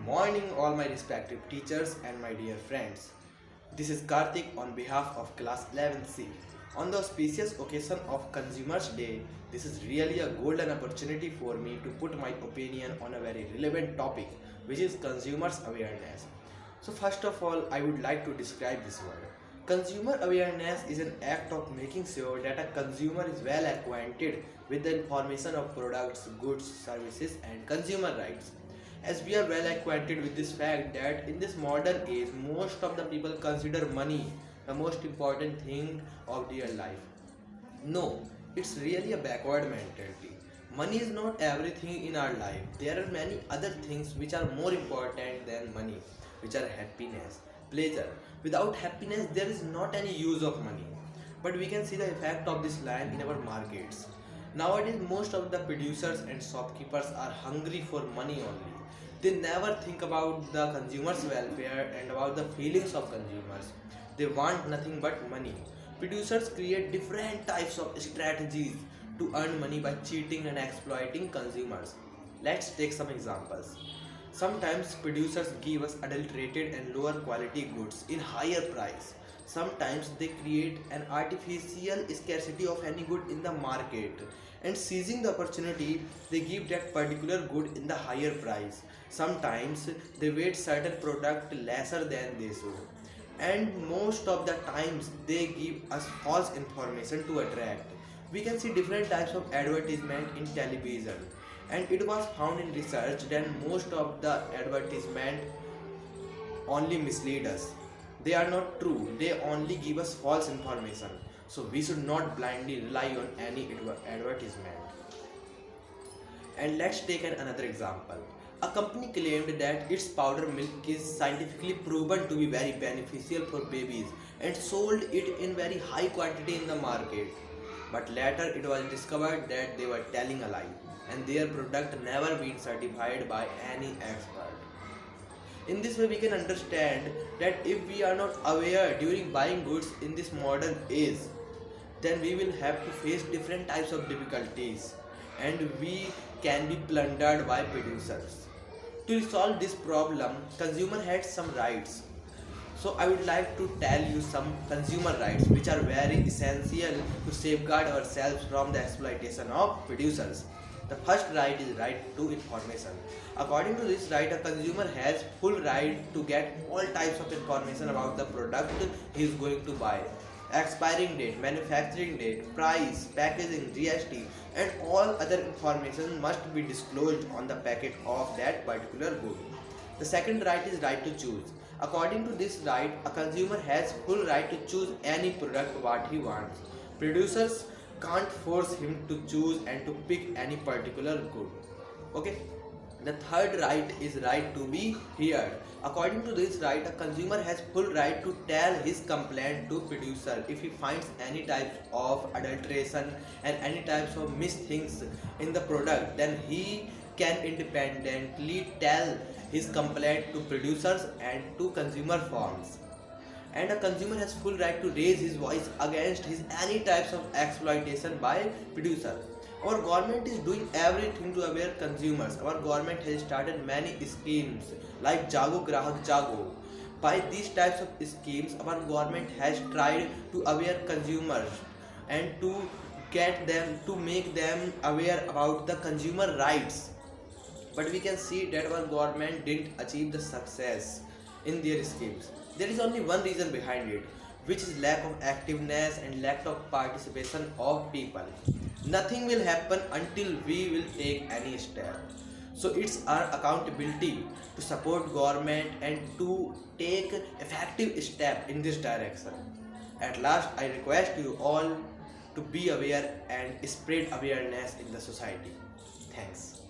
morning, all my respective teachers and my dear friends. This is Karthik on behalf of class 11C. On the auspicious occasion of Consumers Day, this is really a golden opportunity for me to put my opinion on a very relevant topic, which is consumers awareness. So first of all, I would like to describe this word. Consumer awareness is an act of making sure that a consumer is well acquainted with the information of products, goods, services and consumer rights. As we are well acquainted with this fact that in this modern age, most of the people consider money the most important thing of their life. No, it's really a backward mentality. Money is not everything in our life. There are many other things which are more important than money, which are happiness, pleasure. Without happiness, there is not any use of money. But we can see the effect of this line in our markets. Nowadays, most of the producers and shopkeepers are hungry for money only. They never think about the consumers' welfare and about the feelings of consumers. They want nothing but money. Producers create different types of strategies to earn money by cheating and exploiting consumers. Let's take some examples. Sometimes producers give us adulterated and lower quality goods in higher price. Sometimes they create an artificial scarcity of any good in the market, and seizing the opportunity they give that particular good in the higher price. Sometimes they weight certain product lesser than they should, and most of the times they give us false information to attract. We can see different types of advertisement in television, and it was found in research that most of the advertisement only mislead us. They are not true, they only give us false information. So we should not blindly rely on any advertisement. And let's take another example. A company claimed that its powder milk is scientifically proven to be very beneficial for babies and sold it in very high quantity in the market. But later it was discovered that they were telling a lie and their product never been certified by any expert. In this way, we can understand that if we are not aware during buying goods in this modern age, then we will have to face different types of difficulties and we can be plundered by producers. To resolve this problem, consumer has some rights. So I would like to tell you some consumer rights which are very essential to safeguard ourselves from the exploitation of producers. The first right is right to information. According to this right, a consumer has full right to get all types of information about the product he is going to buy. Expiring date, manufacturing date, price, packaging, GST and all other information must be disclosed on the packet of that particular good. The second right is right to choose. According to this right, a consumer has full right to choose any product what he wants. Producers can't force him to choose and to pick any particular good. Okay. The third right is right to be heard. According to this right, a consumer has full right to tell his complaint to producer if he finds any types of adulteration and any types of things in the product. Then he can independently tell his complaint to producers and to consumer firms. And a consumer has full right to raise his voice against his any types of exploitation by producer. Our government is doing everything to aware consumers. Our government has started many schemes like Jago Grahak Jago. By these types of schemes, our government has tried to aware consumers and to get them to make them aware about the consumer rights. But we can see that our government didn't achieve the success in their schemes. There is only one reason behind it, which is lack of activeness and lack of participation of people. Nothing will happen until we will take any step. So it's our accountability to support government and to take effective step in this direction. At last, I request you all to be aware and spread awareness in the society. Thanks.